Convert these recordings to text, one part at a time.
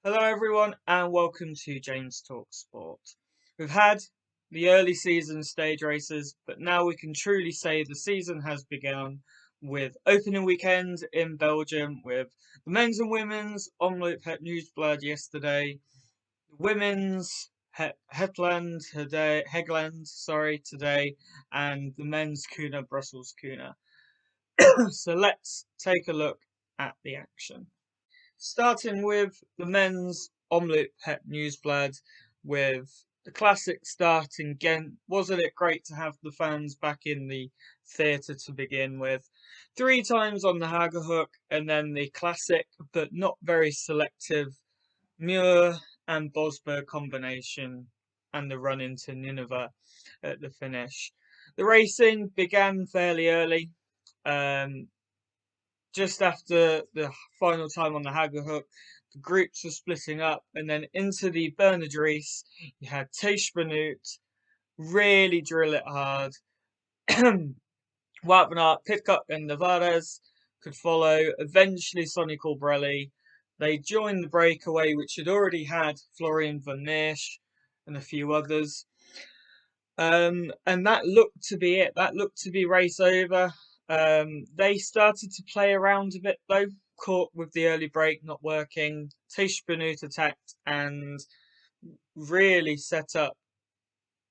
Hello, everyone, and welcome to James Talk Sport. We've had the early season stage races, but now we can truly say the season has begun with opening weekend in Belgium with the men's and women's Omloop at Nieuwsblad yesterday, the women's Hageland today, and the men's Kuurne Brussels Kuurne. So let's take a look at the action. Starting with the men's Omloop Het Nieuwsblad with the classic start in Ghent. Wasn't it great to have the fans back in the theatre to begin with? 3 times on the Hagehook and then the classic but not very selective Muir and Bosberg combination and the run into Nineveh at the finish. The racing began fairly early. Just after the final time on the Hagehook, the groups were splitting up, and then into the Bernard Rees, you had Teish Benoot really drill it hard. Wout van Aert, Pidcock, and Nevarez could follow. Eventually, Sonny Colbrelli. They joined the breakaway, which had already had Florian van Meersch and a few others. And that looked to be it. That looked to be race over. They started to play around a bit though, caught with the early break not working. Teish Benoot attacked and really set up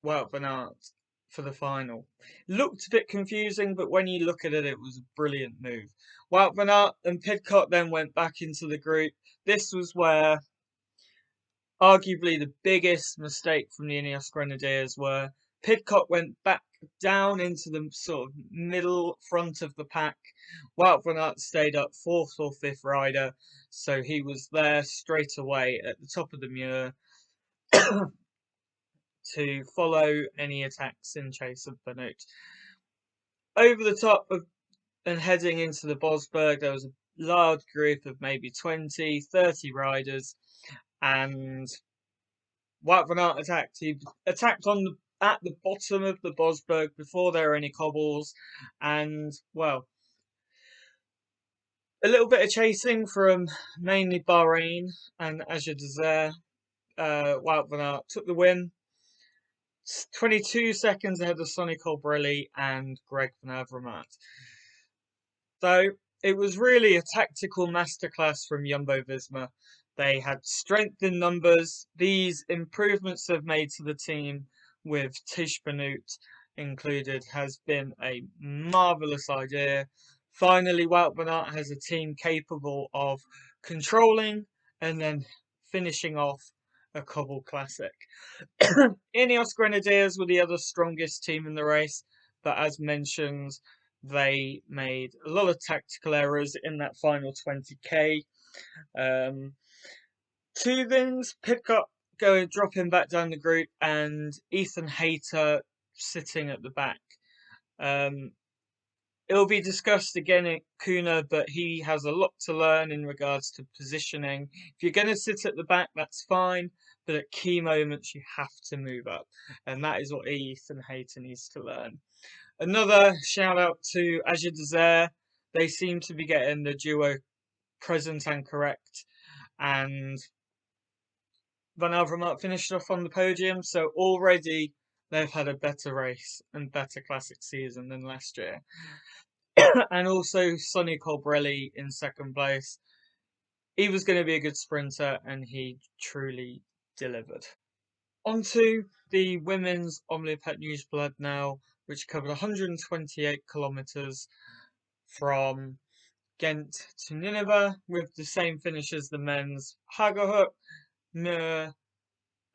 Wout van Aert for the final. Looked a bit confusing, but when you look at it, it was a brilliant move. Wout van Aert and Pidcock then went back into the group. This was where arguably the biggest mistake from the Ineos Grenadiers were. Pidcock went back down into the sort of middle front of the pack. Wout van Aert stayed up fourth or fifth rider, so he was there straight away at the top of the Muir to follow any attacks in chase of Benoot. Over the top of and heading into the Bosberg, there was a large group of maybe 20, 30 riders, and Wout van Aert attacked. He attacked at the bottom of the Bosberg before there were any cobbles, and well, a little bit of chasing from mainly Bahrain and Azure Desert. Wout van Aert took the win. 22 seconds ahead of Sonny Colbrelli and Greg van Avermaet. So it was really a tactical masterclass from Jumbo-Visma. They had strength in numbers. These improvements they've made to the team with Teish Benoot included has been a marvellous idea. Finally, Wout van Aert has a team capable of controlling and then finishing off a cobble classic. Ineos Grenadiers were the other strongest team in the race, but as mentioned, they made a lot of tactical errors in that final 20k. Two things: Pidcock dropping back down the group, and Ethan Hayter sitting at the back. It'll be discussed again at Kuurne, but he has a lot to learn in regards to positioning. If you're going to sit at the back, that's fine, but at key moments you have to move up, and that is what Ethan Hayter needs to learn. Another shout out to Azure Desert. They seem to be getting the duo present and correct, and Van Avermaet finished off on the podium, so already they've had a better race and better classic season than last year. And also Sonny Colbrelli in second place. He was going to be a good sprinter and he truly delivered. Onto the women's Omloop Het Nieuwsblad now, which covered 128 kilometres from Ghent to Nineveh, with the same finish as the men's Hagehook, Muir,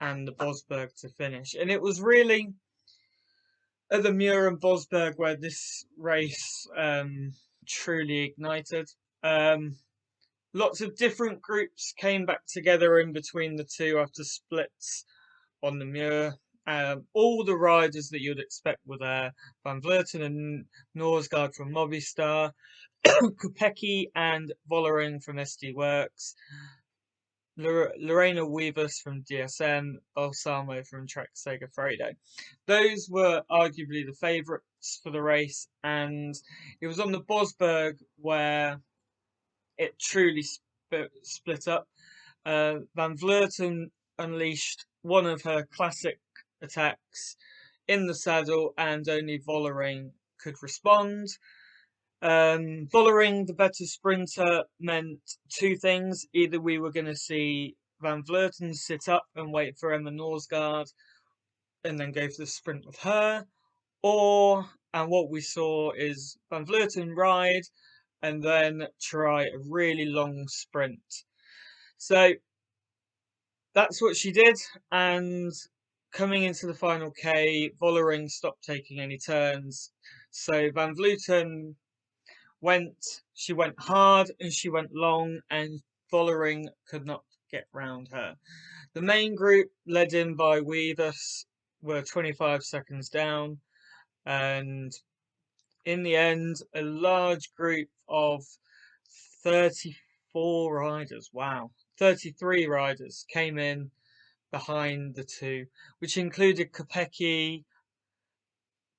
and the Bosberg to finish. And it was really at the Muir and Bosberg where this race truly ignited. Lots of different groups came back together in between the two after splits on the Muir. All the riders that you'd expect were there. Van Vleuten and Norsgaard from Movistar, Kopecky and Vollering from SD Works, Lorena Wiebes from DSM, Balsamo from Trek Segafredo. Those were arguably the favourites for the race, and it was on the Bosberg where it truly split up. Van Vleuten unleashed one of her classic attacks in the saddle, and only Vollering could respond. Vollering, the better sprinter, meant two things. Either we were going to see Van Vleuten sit up and wait for Emma Norsgaard and then go for the sprint with her, and what we saw is Van Vleuten ride and then try a really long sprint. So that's what she did, and coming into the final K, Vollering stopped taking any turns. So Van Vleuten she went hard and she went long, and Vollering could not get round her. The main group, led in by Weavers, were 25 seconds down, and in the end, a large group of 34 riders, wow, 33 riders came in behind the two, which included Kopecky,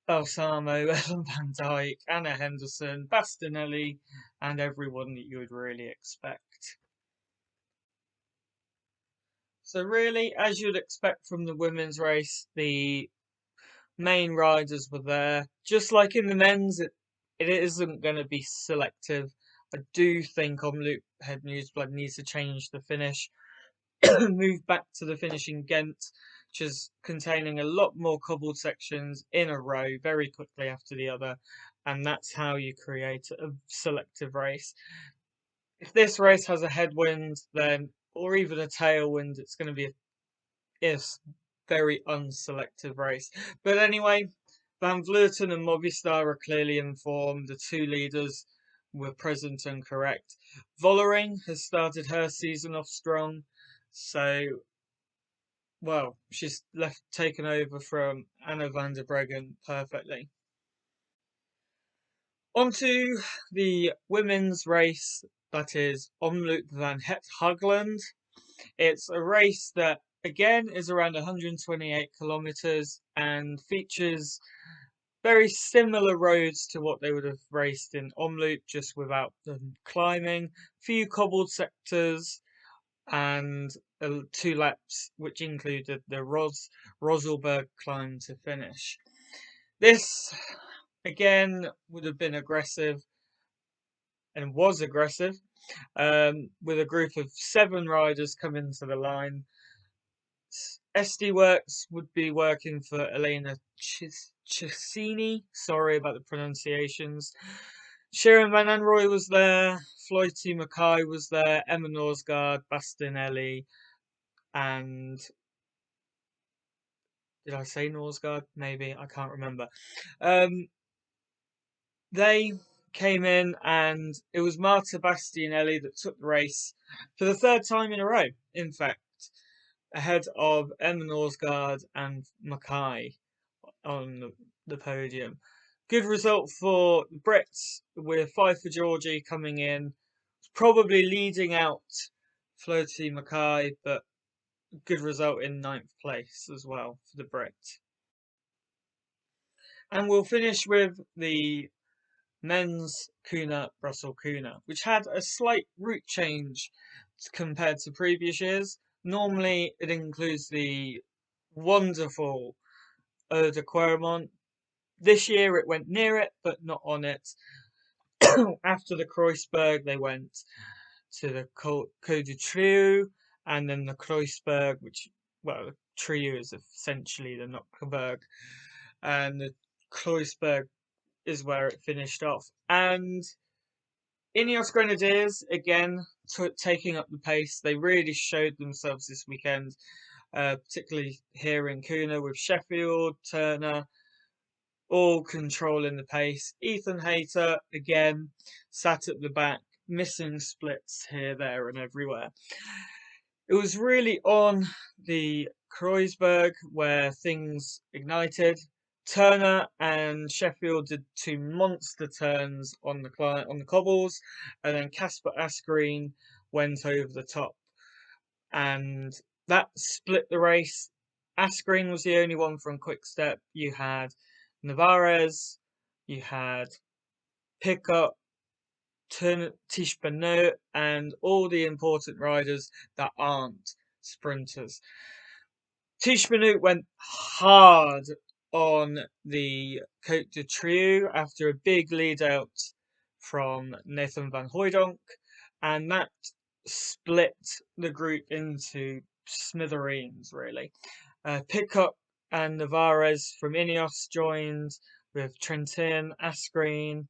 Balsamo, Ellen van Dijk, Anna Henderson, Bastinelli, and everyone that you would really expect. So really, as you'd expect from the women's race, the main riders were there. Just like in the men's, it isn't going to be selective. I do think Omloop Head Nieuwsblad needs to change the finish, move back to the finish in Ghent, which is containing a lot more cobbled sections in a row very quickly after the other, and that's how you create a selective race. If this race has a headwind, then, or even a tailwind, it's going to be a very unselective race. But anyway, Van Vleuten and Movistar are clearly informed. The two leaders were present and correct. Vollering has started her season off strong, so well, she's taken over from Anna van der Breggen perfectly. Onto the women's race, that is Omloop van het Hageland. It's a race that again is around 128 kilometers and features very similar roads to what they would have raced in Omloop, just without the climbing. Few cobbled sectors and 2 laps, which included the Roselberg climb to finish. This again would have been aggressive and was aggressive, with a group of 7 riders coming to the line. SD Works would be working for Elena Cecchini. Sorry about the pronunciations. Sharon Van Anrooy was there. Floytie Mackay was there. Emma Norsgaard, Bastinelli, and did I say Norsgaard? Maybe, I can't remember. They came in, and it was Marta Bastinelli that took the race for the 3rd time in a row, in fact, ahead of Emma Norsgaard and Mackay on the podium. Good result for the Brits, with Five for Georgie coming in, probably leading out Floaty Mackay, but good result in 9th place as well for the Brits. And we'll finish with the men's Kuurne-Brussels-Kuurne, which had a slight route change compared to previous years. Normally, it includes the wonderful Eau de Quermont. This year, it went near it, but not on it. After the Kreuzberg, they went to the Côte du Trieu, and then the Kreuzberg, which, well, Trieu is essentially the Nockberg, and the Kreuzberg is where it finished off. And Ineos Grenadiers, again, taking up the pace. They really showed themselves this weekend, particularly here in Kuurne with Sheffield, Turner, all controlling the pace. Ethan Hayter, again, sat at the back, missing splits here, there, and everywhere. It was really on the Kreuzberg where things ignited. Turner and Sheffield did 2 monster turns on the cobbles, and then Casper Asgreen went over the top, and that split the race. Asgreen was the only one from Quick Step. You had Navarez, you had Pickup, Tish Benoit, and all the important riders that aren't sprinters. Tish Benoit went hard on the Côte de Trieux after a big lead out from Nathan van Hooijdonk, and that split the group into smithereens, really. Pidcock and Navarez from Ineos joined with Trentin, Asgreen,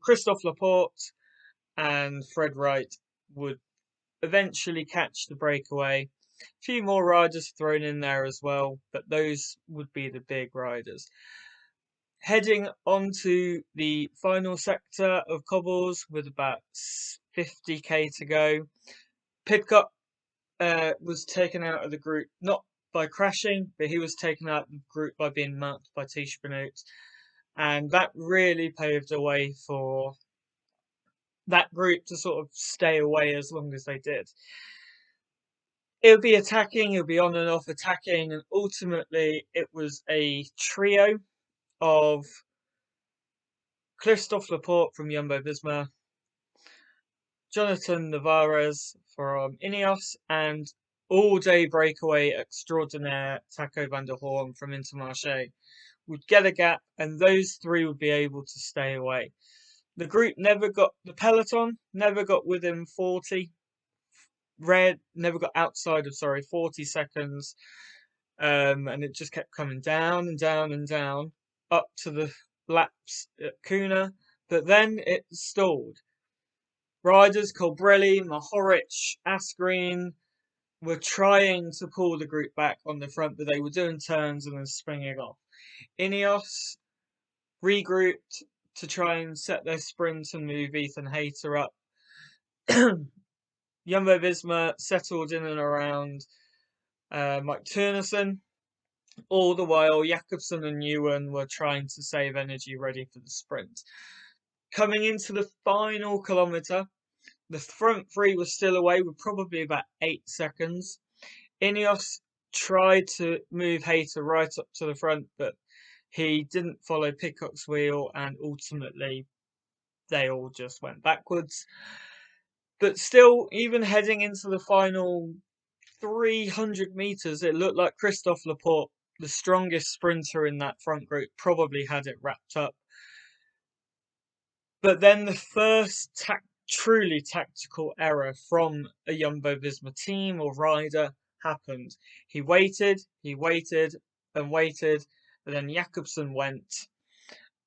Christophe Laporte, and Fred Wright would eventually catch the breakaway. A few more riders thrown in there as well, but those would be the big riders. Heading onto the final sector of cobbles with about 50k to go, Pidcock was taken out of the group, not by crashing, but he was taken out of the group by being marked by Tish Benoit, and that really paved the way for that group to sort of stay away as long as they did. It would be attacking, it would be on and off attacking, and ultimately it was a trio of Christophe Laporte from Jumbo-Visma, Jonathan Navarez from Ineos, and all-day breakaway extraordinaire Taco van der Hoorn from Intermarché would get a gap, and those three would be able to stay away. The group the peloton never got within 40. Red never got outside of 40 seconds, and it just kept coming down and down and down up to the laps at Kuurne, but then it stalled. Riders Colbrelli, Mohoric, Asgreen were trying to pull the group back on the front, but they were doing turns and then springing off. Ineos regrouped to try and set their sprint and move Ethan Hayter up. Jumbo-Visma settled in and around Mike Teunissen. All the while, Jakobsen and Ewan were trying to save energy ready for the sprint. Coming into the final kilometre, the front three were still away with probably about 8 seconds. Ineos tried to move Hayter right up to the front, but he didn't follow Pidcock's wheel, and ultimately they all just went backwards. But still, even heading into the final 300 metres, it looked like Christophe Laporte, the strongest sprinter in that front group, probably had it wrapped up. But then the first truly tactical error from a Jumbo-Visma team or rider happened. He waited, and waited, and then Jakobsen went.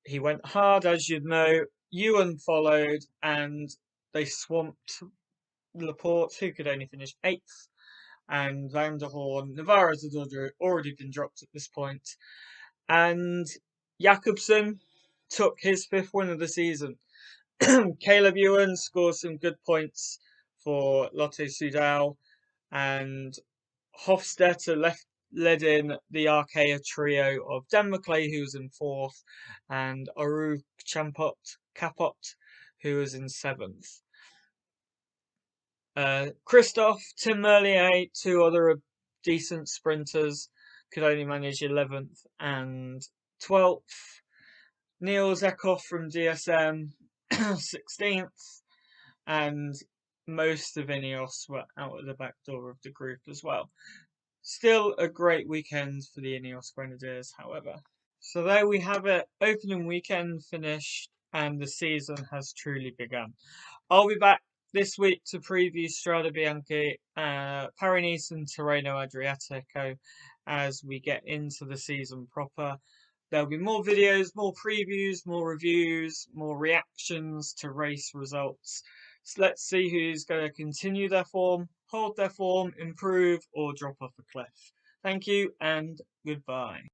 He went hard, as you'd know. Ewan followed, and they swamped Laporte, who could only finish 8th, and Van der Hoorn. Navarez had already been dropped at this point, and Jakobsen took his 5th win of the season. Caleb Ewan scored some good points for Lotto Soudal, and Hofstetter led in the Arkea trio of Dan McClay, who was in 4th, and Aru Capot, who was in 7th. Christophe, Tim Merlier, 2 other decent sprinters, could only manage 11th and 12th. Niels Eckhoff from DSM, 16th, and most of Ineos were out of the back door of the group as well. Still a great weekend for the Ineos Grenadiers, however. So there we have it. Opening weekend finished, and the season has truly begun. I'll be back this week to preview Strade Bianche, Paris-Nice and Tirreno Adriatico as we get into the season proper. There'll be more videos, more previews, more reviews, more reactions to race results. So let's see who's going to continue their form, hold their form, improve, or drop off a cliff. Thank you and goodbye.